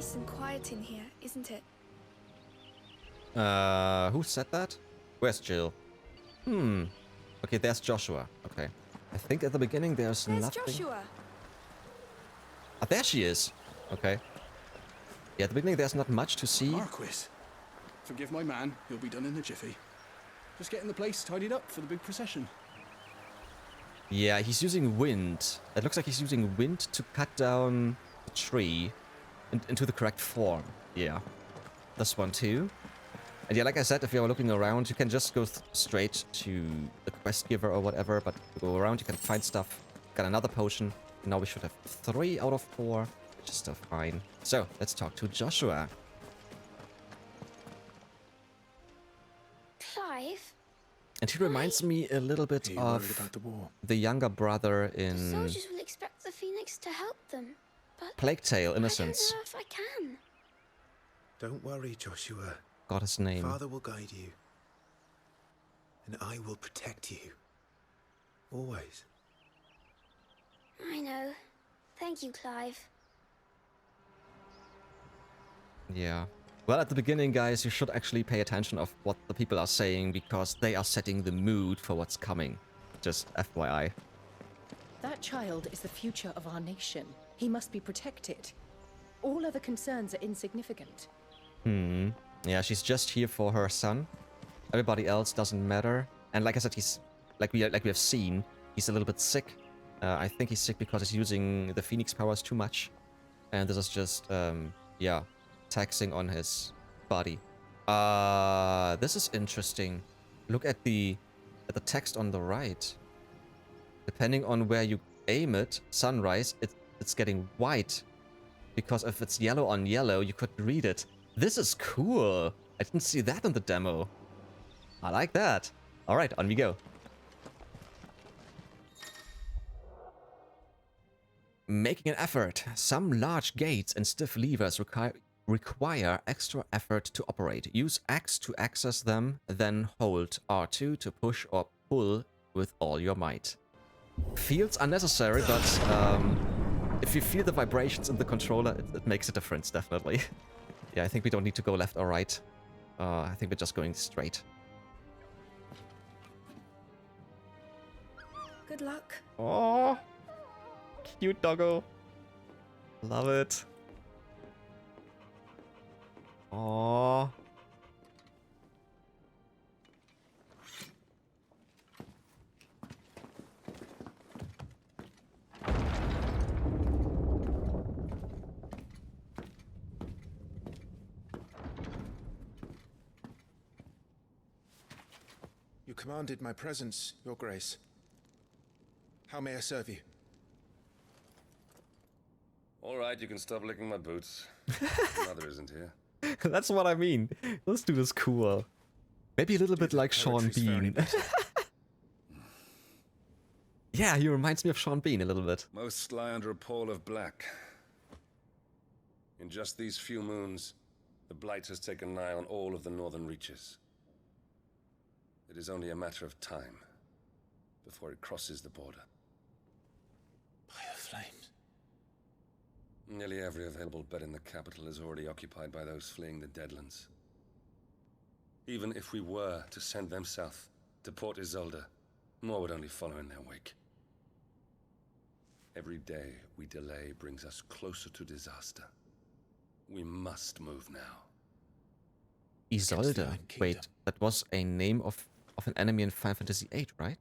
nice and quiet in here, isn't it? Who said that? Where's Jill? Okay, there's Joshua. Okay. I think at the beginning there's nothing. Joshua. Ah, there she is. Okay. Yeah, at the beginning there's not much to see. Marquis. Forgive my man, he'll be done in a jiffy. Just getting the place tidied up for the big procession. Yeah, he's using wind. It looks like he's using wind to cut down the tree into the correct form. Yeah. This one too. And yeah, like I said, if you're looking around, you can just go straight to the quest giver or whatever, but if you go around, you can find stuff. Got another potion. Now we should have 3 out of 4, which is still fine. So, let's talk to Joshua. Clive? And he reminds me a little bit of about the war? the younger brother The in soldiers will expect the Phoenix to help them, but Plague Tale: I Innocence. don't know if I can. Don't worry, Joshua. Got his name. Father will guide you. And I will protect you. Always. I know. Thank you, Clive. Yeah. Well, at the beginning, guys, you should actually pay attention of what the people are saying, because they are setting the mood for what's coming. Just FYI. That child is the future of our nation. He must be protected. All other concerns are insignificant. Yeah, she's just here for her son. Everybody else doesn't matter. And like I said, he's like we have seen, he's a little bit sick. I think he's sick because he's using the Phoenix powers too much, and this is just yeah, taxing on his body. This is interesting. Look at the text on the right. Depending on where you aim it, sunrise, it's getting white. Because if it's yellow on yellow, you could read it. This is cool. I didn't see that in the demo. I like that. All right, on we go. Making an effort. Some large gates and stiff levers require extra effort to operate. Use X to access them, then hold R2 to push or pull with all your might. Feels unnecessary, but if you feel the vibrations in the controller, it makes a difference, definitely. Yeah, I think we don't need to go left or right. I think we're just going straight. Good luck. Oh, cute doggo. Love it. Oh. You commanded my presence, Your Grace. How may I serve you? All right, you can stop licking my boots. Mother isn't here. That's what I mean. This dude is cool. Maybe a little bit like Sean Bean. Yeah, he reminds me of Sean Bean a little bit. Most lie under a pall of black. In just these few moons, the Blight has taken nigh on all of the northern reaches. It is only a matter of time before it crosses the border. By the flames. Nearly every available bed in the capital is already occupied by those fleeing the Deadlands. Even if we were to send them south to Port Isolde, more would only follow in their wake. Every day we delay brings us closer to disaster. We must move now. Isolde. Wait, that was a name of an enemy in Final Fantasy VIII, right?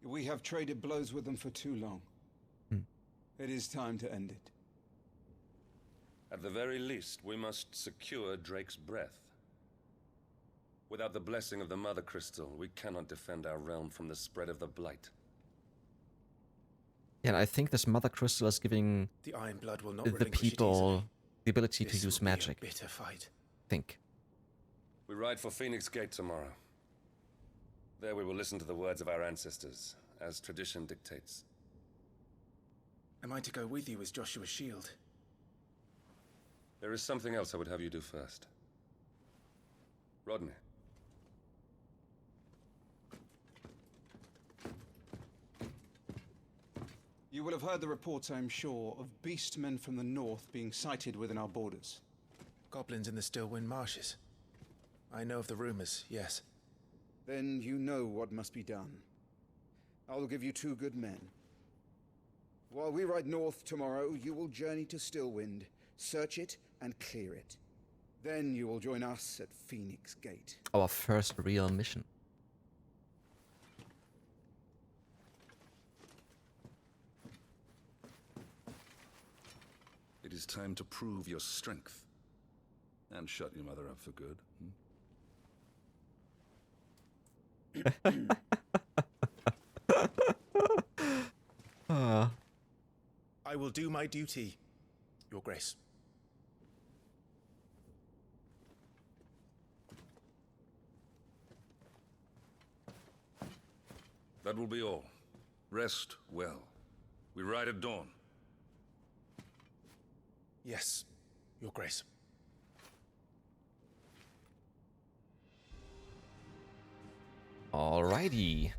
We have traded blows with them for too long. It is time to end it. At the very least, we must secure Drake's breath. Without the blessing of the Mother Crystal, we cannot defend our realm from the spread of the Blight. Yeah, and I think this Mother Crystal is giving The Iron Blood will not the relinquish it people easily. the ability This to use will be a magic. bitter fight. Think. We ride for Phoenix Gate tomorrow. There we will listen to the words of our ancestors, as tradition dictates. Am I to go with you as Joshua's shield? There is something else I would have you do first. Rodney. You You will have heard the reports, I am sure, of beastmen from the north being sighted within our borders. Goblins in the Stillwind marshes. I know of the rumors, yes. Then you know what must be done. I will give you 2 good men. While we ride north tomorrow, you will journey to Stillwind, search it, and clear it. Then you will join us at Phoenix Gate. Our first real mission. It is time to prove your strength. And shut your mother up for good. I will do my duty, Your Grace. That will be all. Rest well. We ride at dawn. Yes, Your Grace. Alrighty.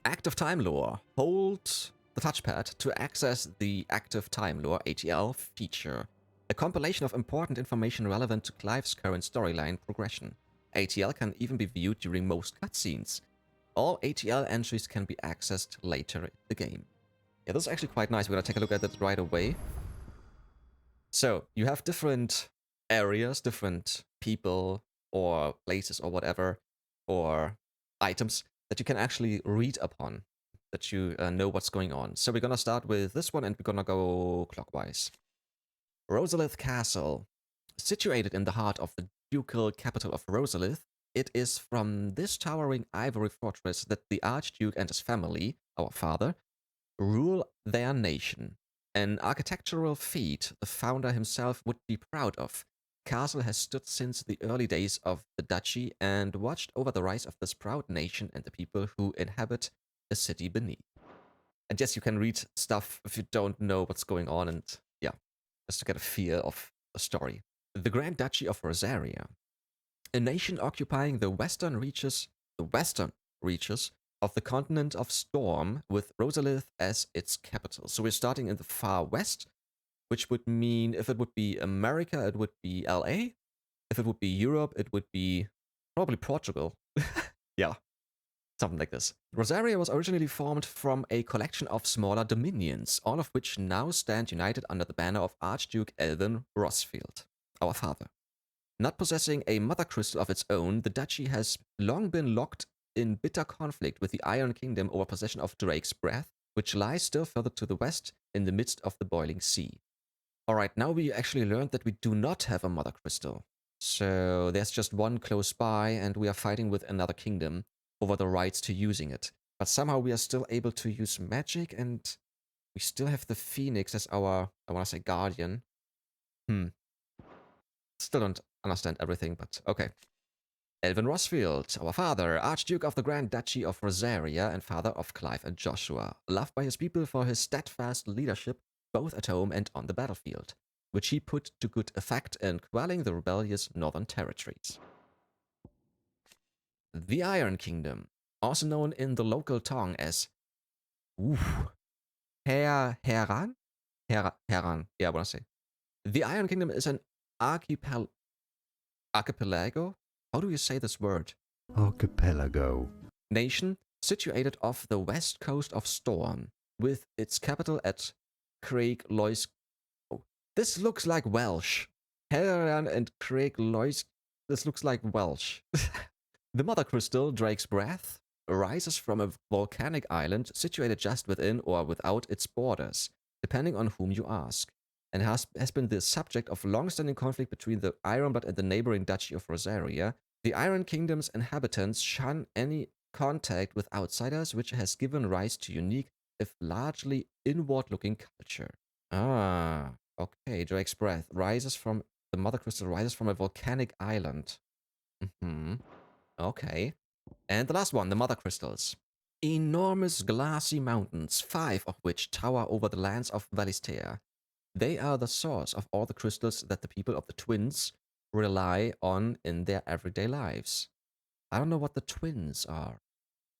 Active Time Lore. Hold the touchpad to access the Active Time Lore ATL feature. A compilation of important information relevant to Clive's current storyline progression. ATL can even be viewed during most cutscenes. All ATL entries can be accessed later in the game. Yeah, this is actually quite nice. We're gonna take a look at it right away. So, you have different areas, different people, or places, or whatever, or items that you can actually read upon, that you know what's going on. So we're gonna start with this one, and we're gonna go clockwise. Rosalith Castle. Situated in the heart of the ducal capital of Rosalith, it is from this towering ivory fortress that the Archduke and his family, our father, rule their nation. An architectural feat the founder himself would be proud of. Castle has stood since the early days of the duchy and watched over the rise of this proud nation and the people who inhabit the city beneath. And yes, you can read stuff if you don't know what's going on, and yeah, just to get a feel of the story. The Grand Duchy of Rosaria. A nation occupying the western reaches of the continent of Storm, with Rosalith as its capital. So we're starting in the far west, which would mean if it would be America, it would be LA. If it would be Europe, it would be probably Portugal. Yeah, something like this. Rosaria was originally formed from a collection of smaller dominions, all of which now stand united under the banner of Archduke Elvin Rosfield, our father. Not possessing a mother crystal of its own, the duchy has long been locked in bitter conflict with the Iron Kingdom over possession of Drake's Breath, which lies still further to the west in the midst of the boiling sea. Alright, now we actually learned that we do not have a mother crystal. So there's just one close by, and we are fighting with another kingdom over the rights to using it. But somehow we are still able to use magic, and we still have the Phoenix as our, I want to say, guardian. Still don't understand everything, but okay. Elvin Rosfield, our father, Archduke of the Grand Duchy of Rosaria and father of Clive and Joshua, loved by his people for his steadfast leadership both at home and on the battlefield, which he put to good effect in quelling the rebellious northern territories. The Iron Kingdom, also known in the local tongue as Heran? Heran, yeah, I want to say. The Iron Kingdom is an archipelago? How do you say this word? Archipelago. Nation situated off the west coast of Storm, with its capital at Craig Lois. Oh, this looks like Welsh. Heran and Craig Lois. This looks like Welsh. The Mother Crystal, Drake's Breath, arises from a volcanic island situated just within or without its borders, depending on whom you ask, and has been the subject of long-standing conflict between the Ironblood and the neighboring Duchy of Rosaria. The Iron Kingdom's inhabitants shun any contact with outsiders, which has given rise to unique, if largely inward-looking culture. Ah, okay. Drake's Breath rises from the Mother Crystal rises from a volcanic island. Okay. And the last one, the Mother Crystals. Enormous glassy mountains, 5 of which tower over the lands of Valistea. They are the source of all the crystals that the people of the Twins rely on in their everyday lives. I don't know what the Twins are.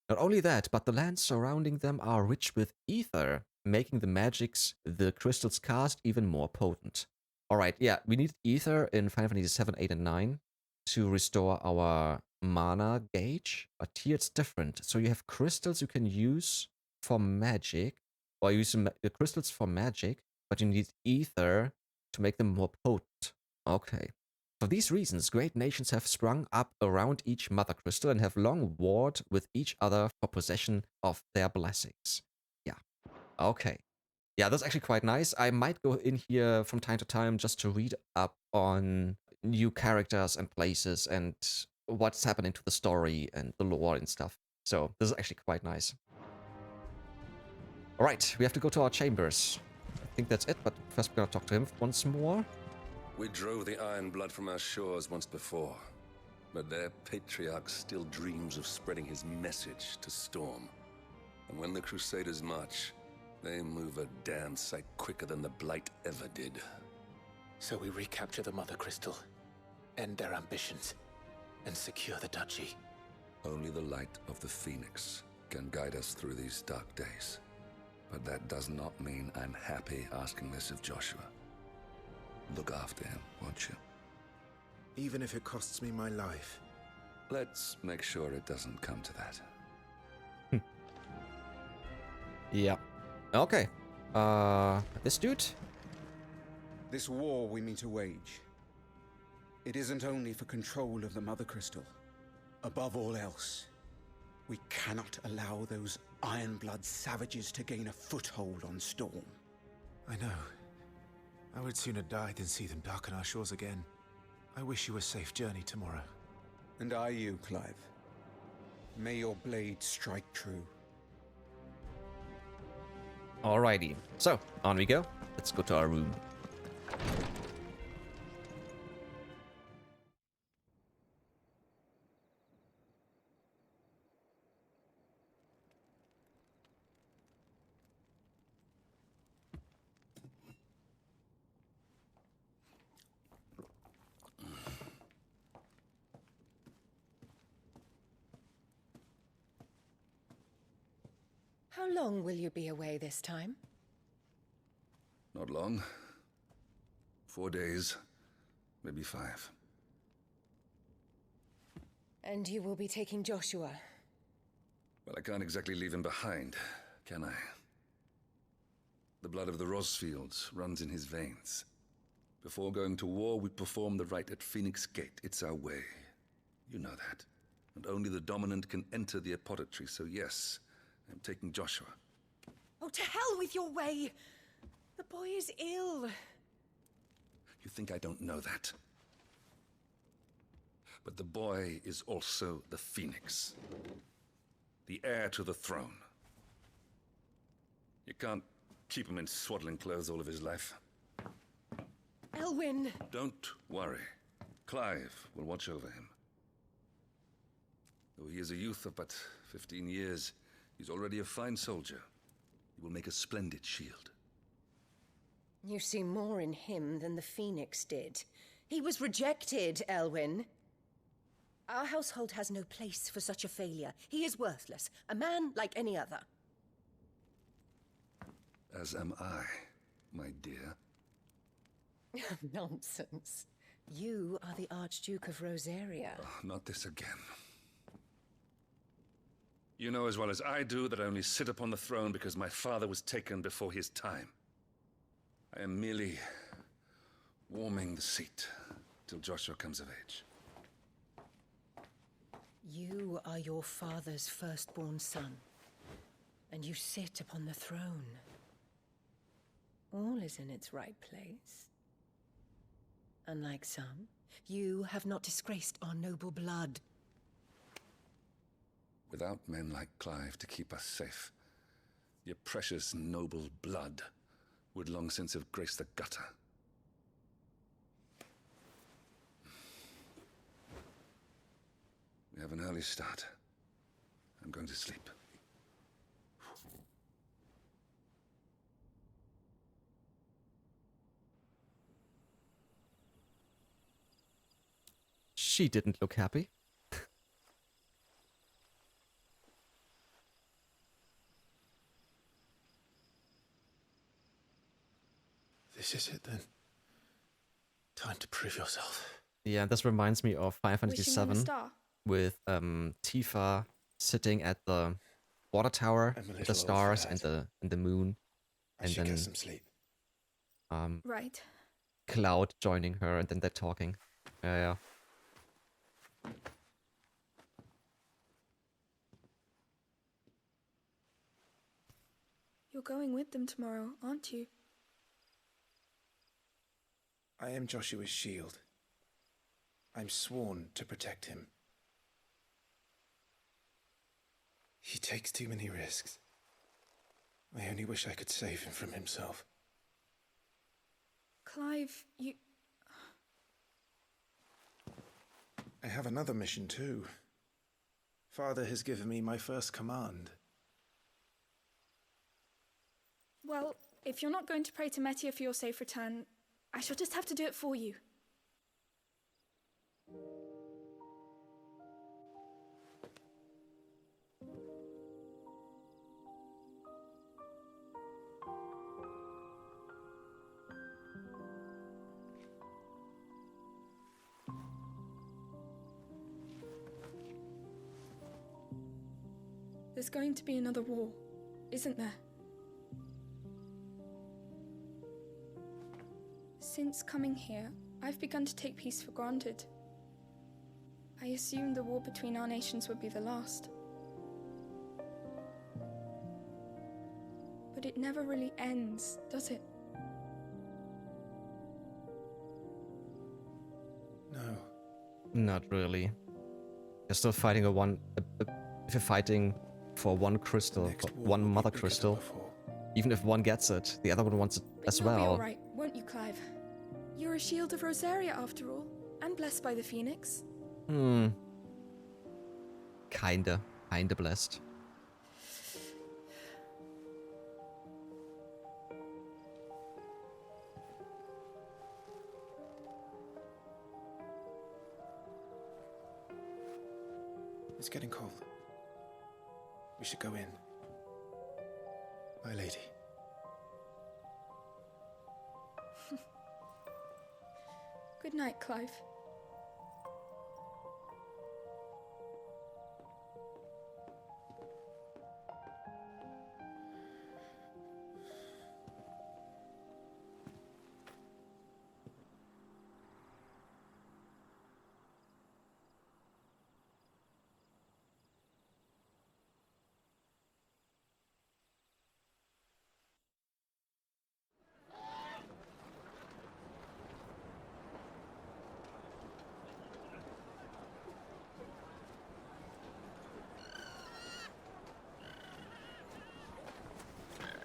Not only that, but the lands surrounding them are rich with ether, making the magics the crystals cast even more potent. Alright, yeah, we need ether in Final Fantasy 7, 8, and 9 to restore our mana gauge, but here it's different. So you have crystals you can use for magic, or use the crystals for magic, but you need ether to make them more potent. Okay. For these reasons, great nations have sprung up around each mother crystal and have long warred with each other for possession of their blessings. Yeah. Okay. Yeah, that's actually quite nice. I might go in here from time to time just to read up on new characters and places and what's happening to the story and the lore and stuff. So this is actually quite nice. Alright, we have to go to our chambers. I think that's it, but first we're gonna talk to him once more. We drove the Iron Blood from our shores once before, but their patriarch still dreams of spreading his message to Storm. And when the Crusaders march, they move a damn sight quicker than the Blight ever did. So we recapture the Mother Crystal, end their ambitions, and secure the duchy. Only the light of the Phoenix can guide us through these dark days. But that does not mean I'm happy asking this of Joshua. Look after him, won't you? Even if it costs me my life. Let's make sure it doesn't come to that. Yeah. Okay. This dude? This war we mean to wage, it isn't only for control of the Mother Crystal. Above all else, we cannot allow those Ironblood savages to gain a foothold on Storm. I know. I would sooner die than see them darken our shores again. I wish you a safe journey tomorrow. And I you, Clive. May your blade strike true. Alrighty. So, on we go. Let's go to our room. How long will you be away this time? Not long. 4 days, maybe 5. And you will be taking Joshua? Well, I can't exactly leave him behind, can I? The blood of the Rosfields runs in his veins. Before going to war, we perform the rite at Phoenix Gate. It's our way. You know that. And only the dominant can enter the apothecary, so yes, I'm taking Joshua. Oh, to hell with your way! The boy is ill. You think I don't know that? But the boy is also the Phoenix. The heir to the throne. You can't keep him in swaddling clothes all of his life. Elwyn! Don't worry. Clive will watch over him. Though he is a youth of but 15 years, he's already a fine soldier. He will make a splendid shield. You see more in him than the Phoenix did. He was rejected, Elwyn. Our household has no place for such a failure. He is worthless, a man like any other. As am I, my dear. Nonsense. You are the Archduke of Rosaria. Oh, not this again. You know as well as I do that I only sit upon the throne because my father was taken before his time. I am merely warming the seat till Joshua comes of age. You are your father's firstborn son, and you sit upon the throne. All is in its right place. Unlike some, you have not disgraced our noble blood. Without men like Clive to keep us safe, your precious noble blood would long since have graced the gutter. We have an early start. I'm going to sleep. She didn't look happy. This is it then. Time to prove yourself. Yeah, this reminds me of Final Fantasy Wishing on a VII star. with Tifa sitting at the water tower I'm a with the little stars overfed. and the moon, I and should then get some sleep. Right. Cloud joining her, and then they're talking. Yeah. You're going with them tomorrow, aren't you? I am Joshua's shield. I'm sworn to protect him. He takes too many risks. I only wish I could save him from himself. Clive, you... I have another mission too. Father has given me my first command. Well, if you're not going to pray to Metia for your safe return, I shall just have to do it for you. There's going to be another war, isn't there? Since coming here, I've begun to take peace for granted. I assumed the war between our nations would be the last. But it never really ends, does it? No. Not really. You're still fighting if you're fighting for one crystal, Next for war one will be mother bigger than crystal, before. even if one gets it, the other one wants it But as you'll be well. all right, won't you, Clive? You're a shield of Rosaria, after all, and blessed by the Phoenix. Kinda blessed. It's getting cold. We should go in. My lady. Good night, Clive.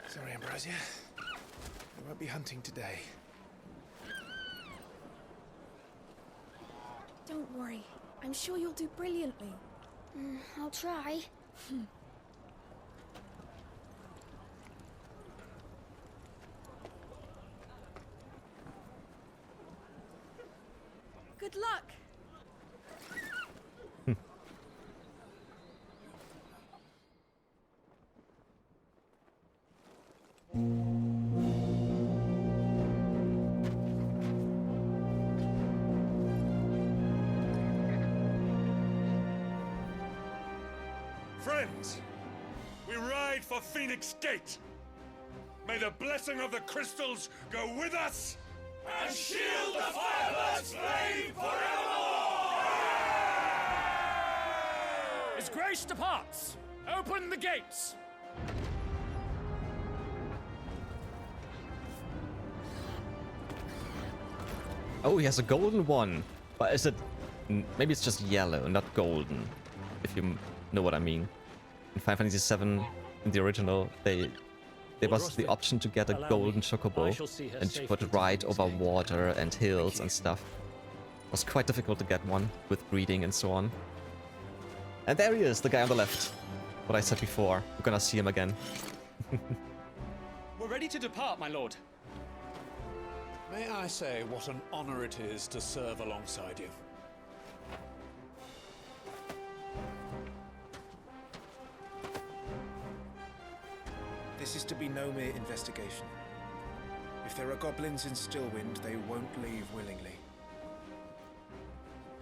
Sorry, Ambrosia. I won't be hunting today. Don't worry. I'm sure you'll do brilliantly. I'll try. Good luck! Friends, we ride for Phoenix Gate. May the blessing of the crystals go with us and shield the Firebird's flame forevermore! His Grace departs! Open the gates! Oh, he has a golden one. But is it... Maybe it's just yellow, not golden. If you know what I mean. In Final Fantasy VII, in the original, there was the option to get a golden chocobo and you could ride over water and hills and stuff. It was quite difficult to get one with breeding and so on. And there he is, the guy on the left. What I said before. We're gonna see him again. We're ready to depart, my lord. May I say what an honor it is to serve alongside you? This is to be no mere investigation. If there are goblins in Stillwind, they won't leave willingly.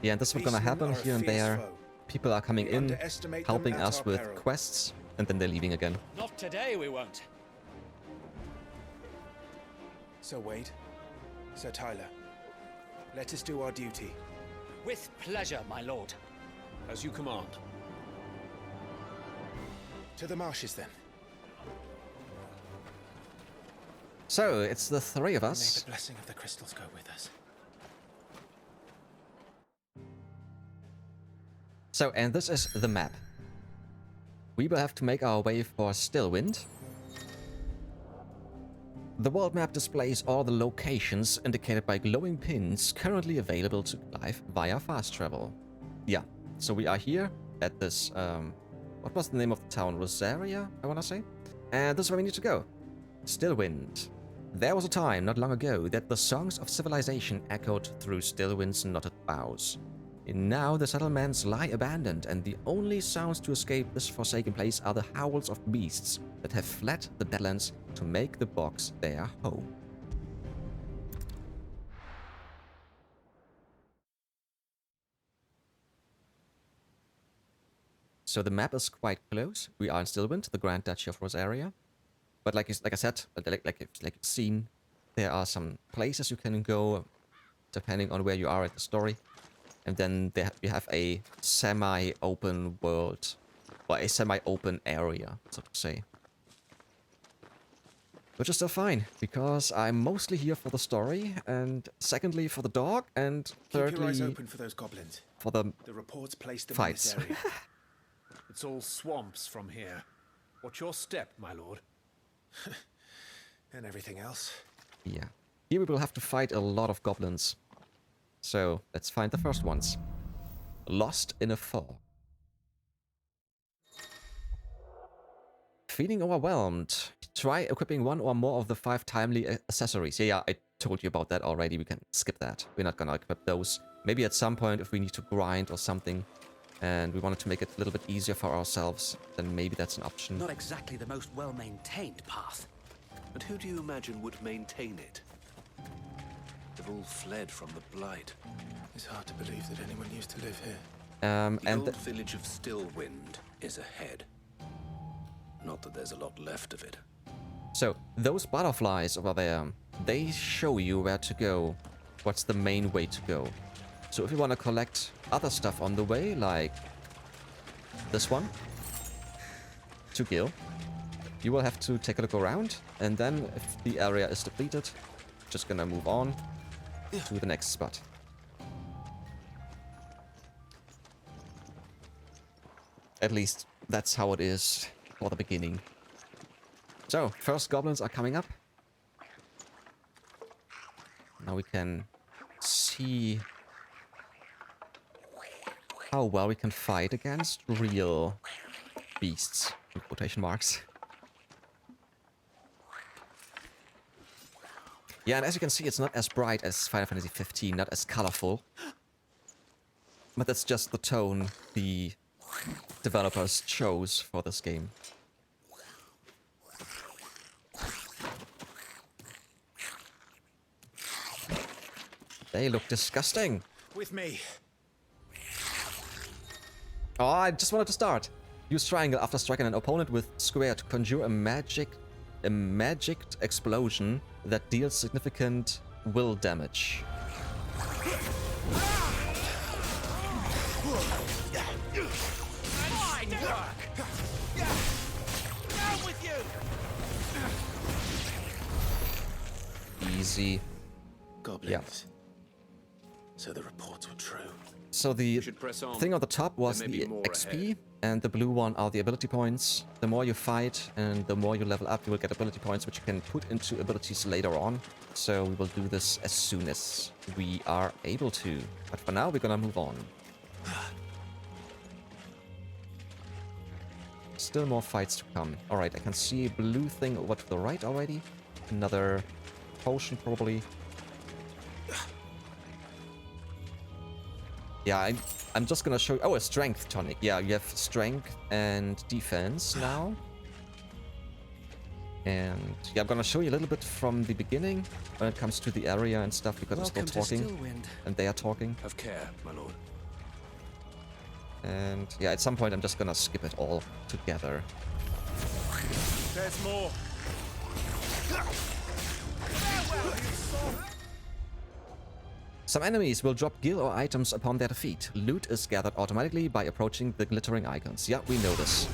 Yeah, and this is what's gonna happen here and there. People are coming in, helping us with quests, and then they're leaving again. Not today, we won't. Sir Wade, Sir Tyler, let us do our duty. With pleasure, my lord. As you command. To the marshes, then. So, it's the three of May us. the blessing of the crystals go with us. So, and this is the map. We will have to make our way for Stillwind. The world map displays all the locations indicated by glowing pins currently available to live via fast travel. Yeah, so we are here at this, what was the name of the town? Rosaria, I want to say? And this is where we need to go. Stillwind. There was a time, not long ago, that the songs of civilization echoed through Stillwind's knotted boughs. And now the settlements lie abandoned, and the only sounds to escape this forsaken place are the howls of beasts that have fled the Deadlands to make the bogs their home. So the map is quite close. We are in Stillwind, the Grand Duchy of Rosaria. But like I said, like you've seen, there are some places you can go depending on where you are at the story. And then you have a semi-open world, or a semi-open area, so to say. Which is still fine, because I'm mostly here for the story, and secondly for the dog, and thirdly... Keep your eyes open for those goblins. For the reports placed them fights. in this area. It's all swamps from here. Watch your step, my lord. And everything else. Yeah. Here we will have to fight a lot of goblins. So, let's find the first ones. Lost in a fog. Feeling overwhelmed? Try equipping one or more of the 5 timely accessories. Yeah, I told you about that already. We can skip that. We're not gonna equip those. Maybe at some point if we need to grind or something, and we wanted to make it a little bit easier for ourselves, then maybe that's an option. Not exactly the most well-maintained path. And who do you imagine would maintain it? They've all fled from the Blight. It's hard to believe that anyone used to live here. The old village of Stillwind is ahead. Not that there's a lot left of it. So, those butterflies over there, they show you where to go. What's the main way to go. So if you want to collect other stuff on the way, like this one, to kill, you will have to take a look around, and then if the area is depleted, just gonna move on to the next spot. At least that's how it is for the beginning. So, first goblins are coming up. Now we can see how well we can fight against real beasts, in quotation marks. Yeah, and as you can see, it's not as bright as Final Fantasy 15, not as colorful. But that's just the tone the developers chose for this game. They look disgusting. With me. Oh, I just wanted to start. Use triangle after striking an opponent with square to conjure a magicked explosion that deals significant will damage. Fine work! Down with you! Easy. Goblins. Yeah. So the reports were true. So the thing on the top was the XP, and the blue one are the ability points. The more you fight and the more you level up, you will get ability points, which you can put into abilities later on. So we will do this as soon as we are able to. But for now, we're gonna move on. Still more fights to come. Alright, I can see a blue thing over to the right already. Another potion, probably. Yeah, I'm just gonna show you... Oh, a strength tonic. Yeah, you have strength and defense now. And yeah, I'm gonna show you a little bit from the beginning when it comes to the area and stuff, because Welcome I'm still talking Stillwind. and they are talking. Have care, my lord. And yeah, at some point I'm just gonna skip it all together. There's more. Some enemies will drop gil or items upon their defeat. Loot is gathered automatically by approaching the glittering icons. Yeah, we know this.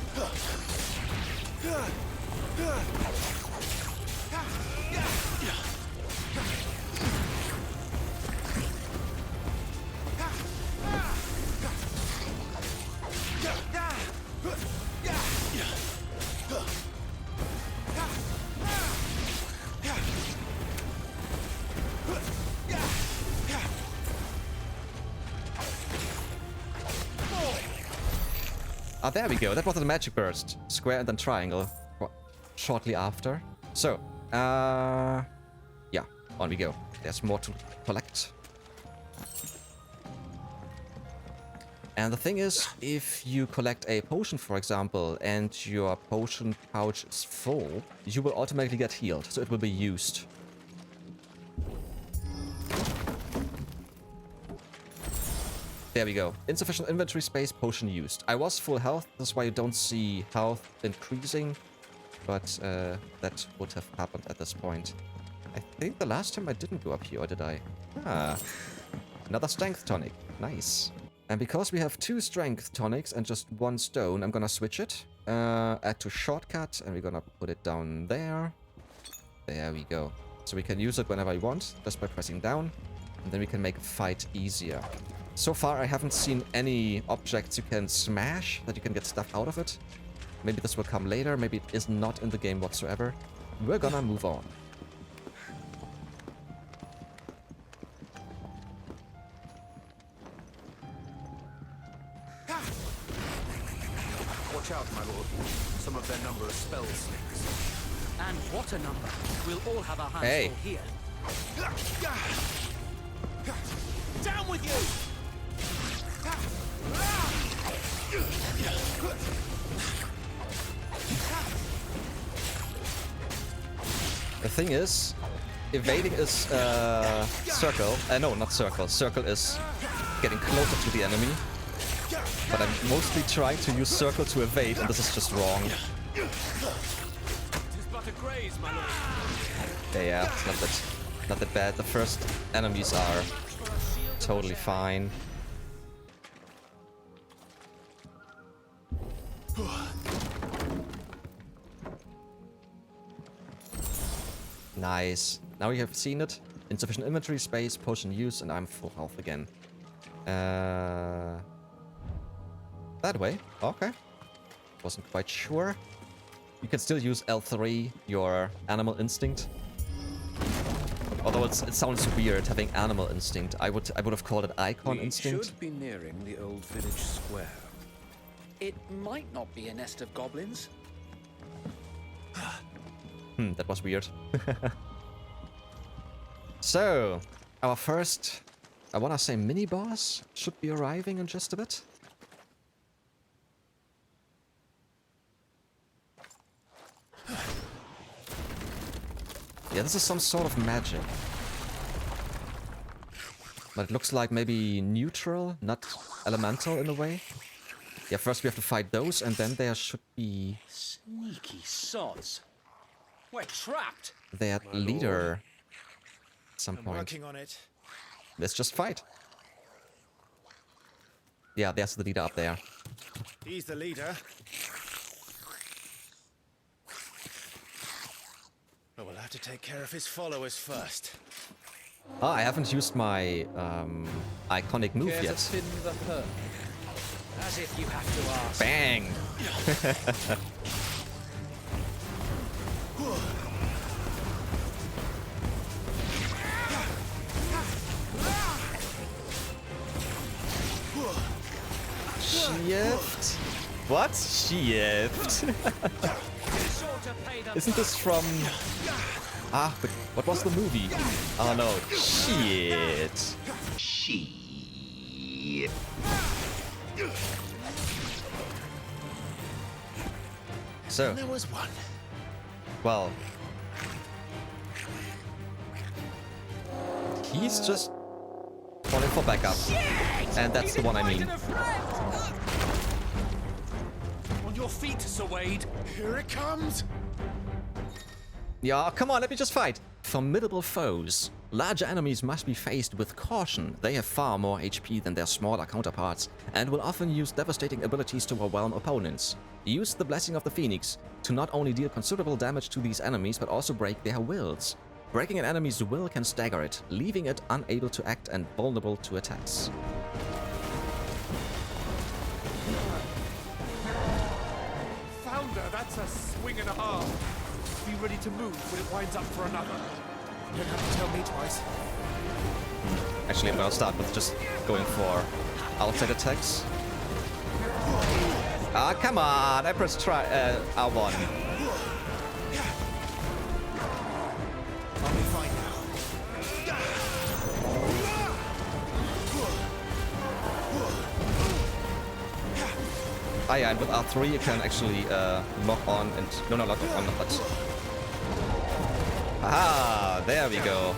Ah, there we go. That was the magic burst. Square and then triangle shortly after. So, yeah, on we go. There's more to collect. And the thing is, if you collect a potion, for example, and your potion pouch is full, you will automatically get healed, so it will be used. There we go. Insufficient inventory space, potion used. I was full health, that's why you don't see health increasing, but that would have happened at this point. I think the last time I didn't go up here, or did I? Ah, another strength tonic. Nice. And because we have 2 strength tonics and just 1 stone, I'm gonna switch it. Add to shortcut, and we're gonna put it down there. There we go. So we can use it whenever we want, just by pressing down, and then we can make a fight easier. So far, I haven't seen any objects you can smash, that you can get stuff out of it. Maybe this will come later, maybe it is not in the game whatsoever. We're gonna move on. Watch out, my lord. Some of their number are spell slings. And what a number. We'll all have our hands Hey. full here. Down with you! The thing is, evading is circle. No, not circle. Circle is getting closer to the enemy. But I'm mostly trying to use circle to evade, and this is just wrong. Yeah, it's not that bad. The first enemies are totally fine. Nice. Now we have seen it. Insufficient inventory space, potion use, and I'm full health again. That way. Okay. Wasn't quite sure. You can still use L3, your animal instinct. Although it sounds weird having animal instinct. I would have called it icon instinct. We should be nearing the old village square. It might not be a nest of goblins. That was weird. So, our first, I wanna say mini-boss, should be arriving in just a bit. Yeah, this is some sort of magic. But it looks like maybe neutral, not elemental in a way. Yeah, first we have to fight those, and then there should be... Sneaky sods. We're trapped. Their leader at some point. Working on it. Let's just fight. Yeah, there's the leader up there. He's the leader. But we'll have to take care of his followers first. Ah, I haven't used my iconic move Care to yet. thin the herd? As if you have to ask. Bang! Shift? What? Shift? Isn't this from... Ah, but what was the movie? Oh no, shit. Shit. So, There was one. Well, he's just calling for backup. And that's the one I mean. On your feet, Sir Wade. Here it comes. Yeah, come on, let me just fight. Formidable foes. Larger enemies must be faced with caution. They have far more HP than their smaller counterparts and will often use devastating abilities to overwhelm opponents. Use the Blessing of the Phoenix to not only deal considerable damage to these enemies but also break their wills. Breaking an enemy's will can stagger it, leaving it unable to act and vulnerable to attacks. Founder, that's a swing and a half. Be ready to move when it winds up for another. You don't have to tell me twice. Actually, I'm gonna start with just going for outside attacks. Ah, come on! I pressed R1. I'll be fine now. Ah, yeah, and with R3 you can actually lock on and... No, lock on, but... Aha! There we go.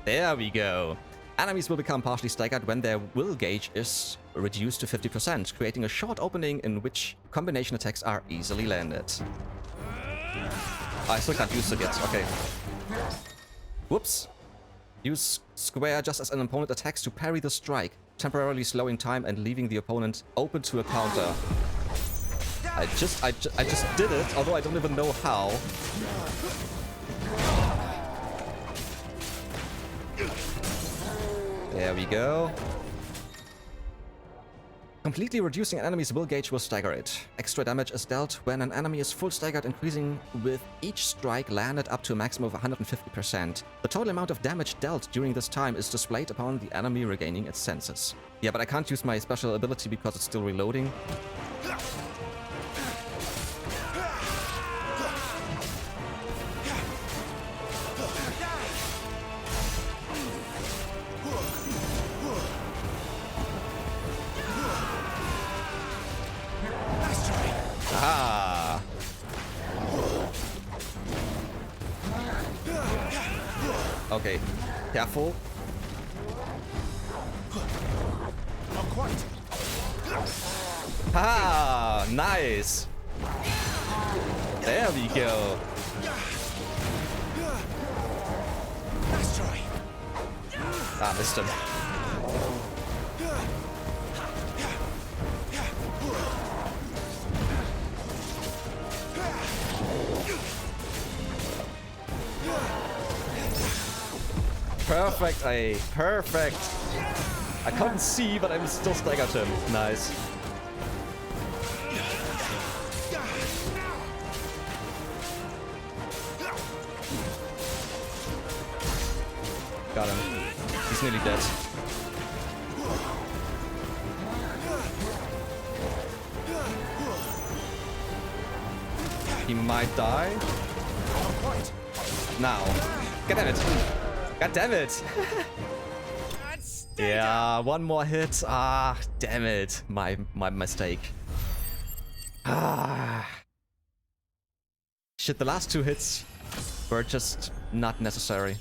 There we go. Enemies will become partially staggered when their will gauge is reduced to 50%, creating a short opening in which combination attacks are easily landed. I still can't use it yet, okay. Whoops. Use square just as an opponent attacks to parry the strike, temporarily slowing time and leaving the opponent open to a counter. I just did it, although I don't even know how. There we go. Completely reducing an enemy's will gauge will stagger it. Extra damage is dealt when an enemy is full staggered, increasing with each strike landed up to a maximum of 150%. The total amount of damage dealt during this time is displayed upon the enemy regaining its senses. Yeah, but I can't use my special ability because it's still reloading. Ah. Okay, careful. Not quite. Ah, nice. There we go. Nice try. Ah, missed him. Perfect, A. Perfect. I couldn't see, but I still staggered him. Nice. Got him. He's nearly dead. He might die. Now. God damn it. God damn it. Yeah, one more hit. Ah, damn it. My mistake. Ah. Shit, the last two hits were just not necessary.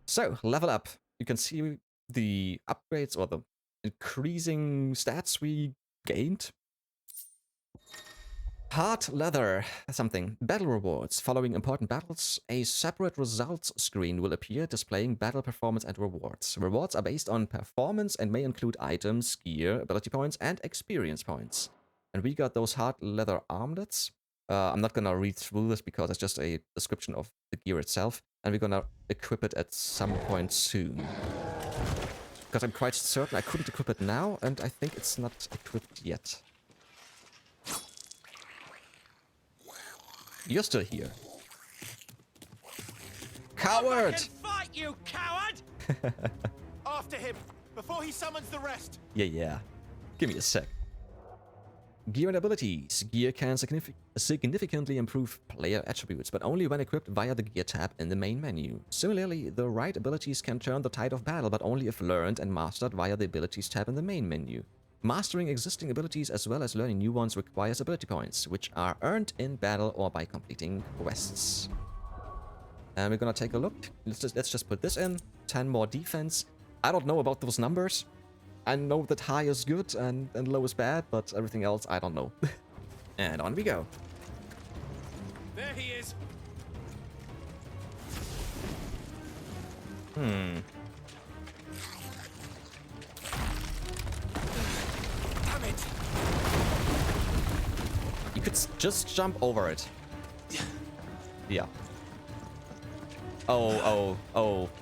So, level up. You can see the upgrades or the increasing stats we gained. Hard leather, something. Battle rewards. Following important battles, a separate results screen will appear displaying battle performance and rewards. Rewards are based on performance and may include items, gear, ability points, and experience points. And we got those hard leather armlets. I'm not gonna read through this because it's just a description of the gear itself. And we're gonna equip it at some point soon. Because I'm quite certain I couldn't equip it now, and I think it's not equipped yet. You're still here. Coward! Fight, you coward! After him, before he summons the rest. Yeah. Give me a sec. Gear and abilities. Gear can significantly improve player attributes, but only when equipped via the Gear tab in the main menu. Similarly, the right abilities can turn the tide of battle, but only if learned and mastered via the Abilities tab in the main menu. Mastering existing abilities as well as learning new ones requires ability points, which are earned in battle or by completing quests. And we're gonna take a look. Let's just put this in. 10 more defense. I don't know about those numbers. I know that high is good and low is bad, but everything else I don't know. And on we go. There he is. Hmm. Damn it. You could just jump over it. Yeah. Oh,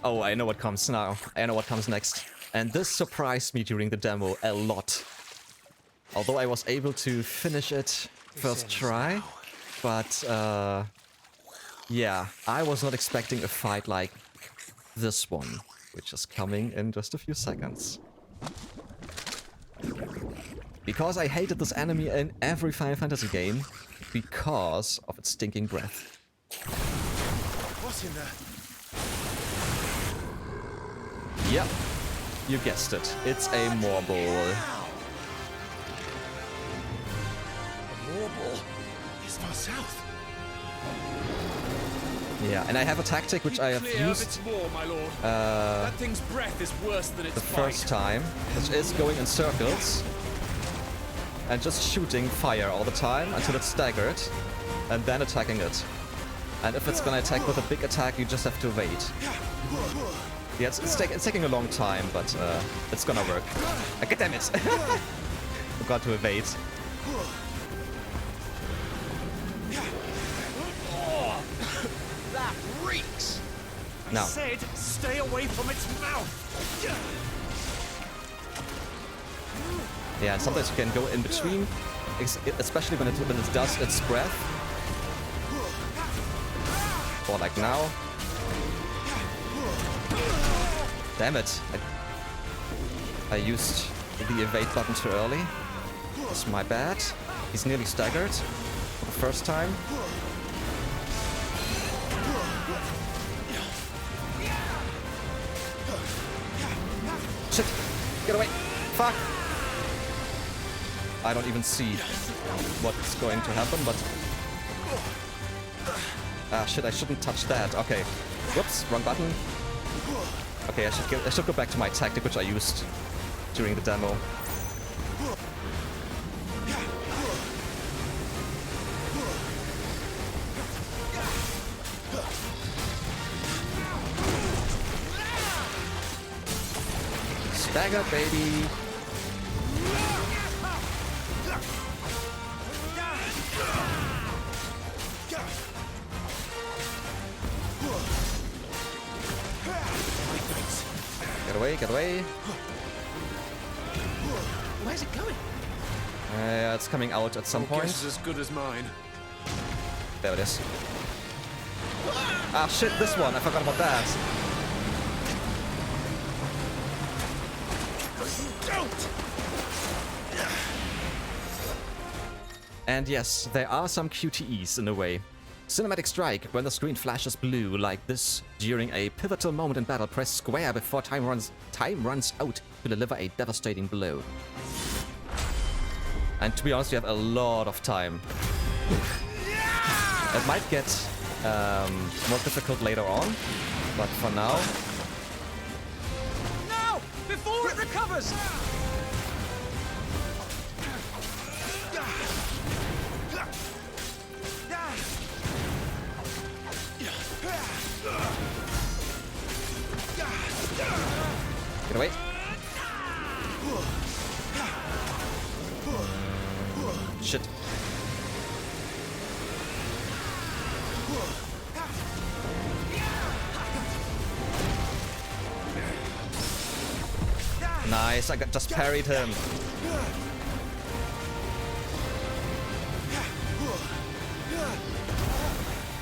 I know what comes now. I know what comes next. And this surprised me during the demo a lot. Although I was able to finish it first try. But, yeah, I was not expecting a fight like this one, which is coming in just a few seconds. Because I hated this enemy in every Final Fantasy game because of its stinking breath. What's in there? Yep, you guessed it. It's a Morbol. A Morbol? It's far south. Yeah, and I have a tactic which I have used More, my lord. That thing's breath is worse than its the first time, which is going in circles and just shooting fire all the time until it's staggered and then attacking it. And if it's gonna attack with a big attack, you just have to wait. Yeah, it's taking a long time, but it's gonna work. God damn it! Forgot to evade. That reeks! No. I said, stay away from its mouth! Yeah, and sometimes you can go in between, especially when it does its breath. Or like now. Damn it. I used the evade button too early. That's my bad. He's nearly staggered for the first time. Shit! Get away! Fuck! I don't even see what's going to happen, but... Ah, shit, I shouldn't touch that. Okay. Whoops, wrong button. Okay, I should go back to my tactic, which I used during the demo. Stagger, baby! Get away, get away. Where's it going? It's coming out at some point. Guess as good as mine. There it is. Ah, shit, this one. I forgot about that. Don't! And yes, there are some QTEs in a way. Cinematic strike, when the screen flashes blue like this. During a pivotal moment in battle, press square before time runs out to deliver a devastating blow. And to be honest, you have a lot of time. It might get more difficult later on, but for now... No! Before it recovers! Get away. Shit. Nice, I just parried him.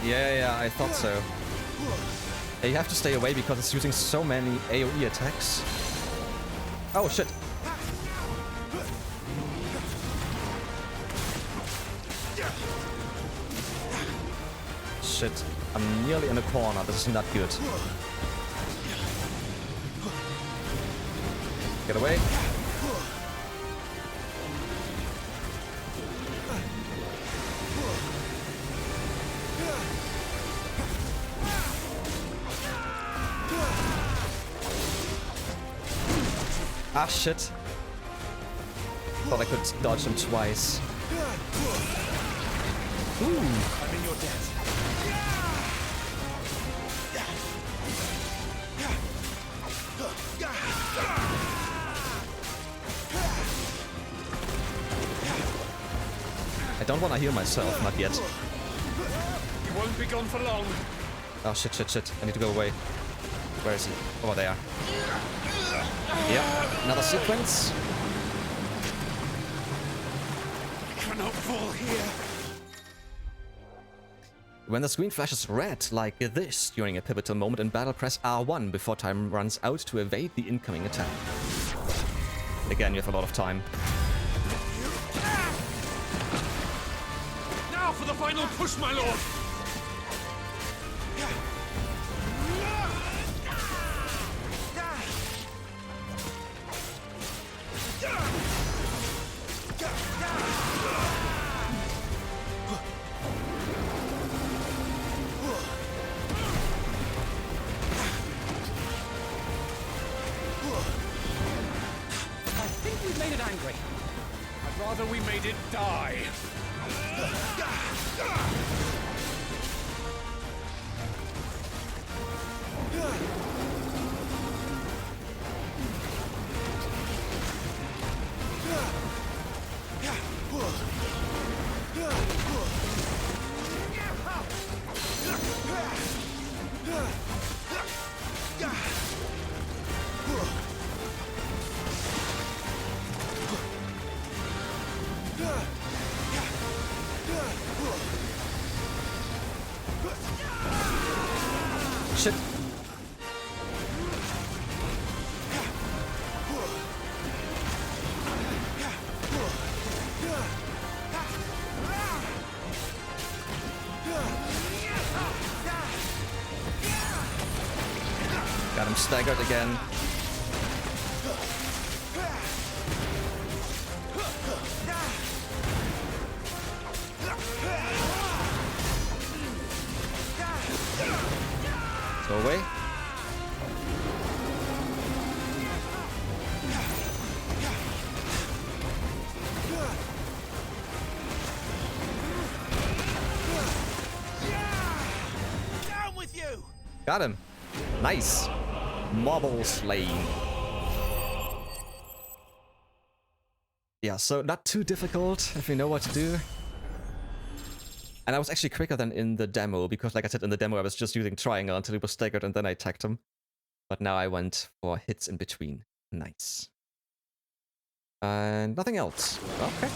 Yeah, I thought so. You have to stay away because it's using so many AoE attacks. Oh shit. Shit, I'm nearly in a corner. This is not good. Get away. Ah, shit. Thought I could dodge him twice. Ooh. I'm in your debt. I don't want to heal myself, not yet. You won't be gone for long. Oh, shit, shit, shit. I need to go away. Where is he? Oh, there. Yep, another sequence. I cannot fall here. When the screen flashes red like this during a pivotal moment in battle, press R1 before time runs out to evade the incoming attack. Again, you have a lot of time. Now for the final push, my lord! Made it angry. I'd rather we made it die. Shit. Got him staggered again. Go away. Down with you. Got him. Nice. Morbol slain. Yeah, so not too difficult if you know what to do. And I was actually quicker than in the demo, because like I said in the demo, I was just using triangle until he was staggered and then I attacked him. But now I went for hits in between. Nice. And nothing else. Okay.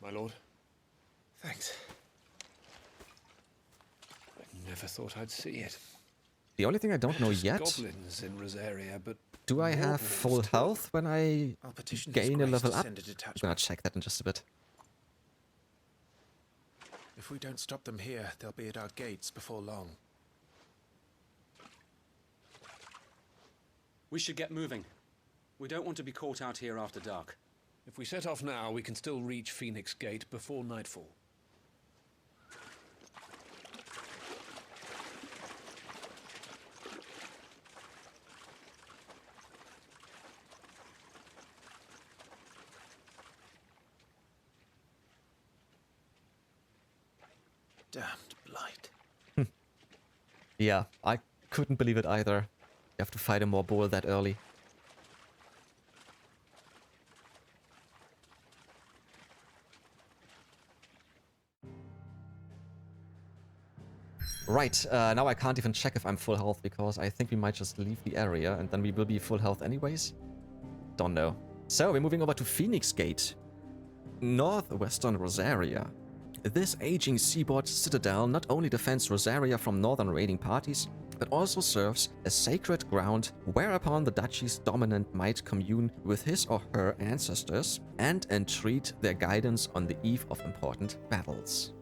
My lord. Thanks. I never thought I'd see it. The only thing I don't know yet... Goblins in Rosaria, but do I have full health when I gain a level up? A I'm gonna check that in just a bit. If we don't stop them here, they'll be at our gates before long. We should get moving. We don't want to be caught out here after dark. If we set off now, we can still reach Phoenix Gate before nightfall. Damned blight. Yeah, I couldn't believe it either. You have to fight a Morbol that early. Right, now I can't even check if I'm full health because I think we might just leave the area and then we will be full health anyways. Don't know. So we're moving over to Phoenix Gate, northwestern Rosaria. This aging seaboard citadel not only defends Rosaria from northern raiding parties, but also serves as sacred ground whereupon the duchy's dominant might commune with his or her ancestors and entreat their guidance on the eve of important battles.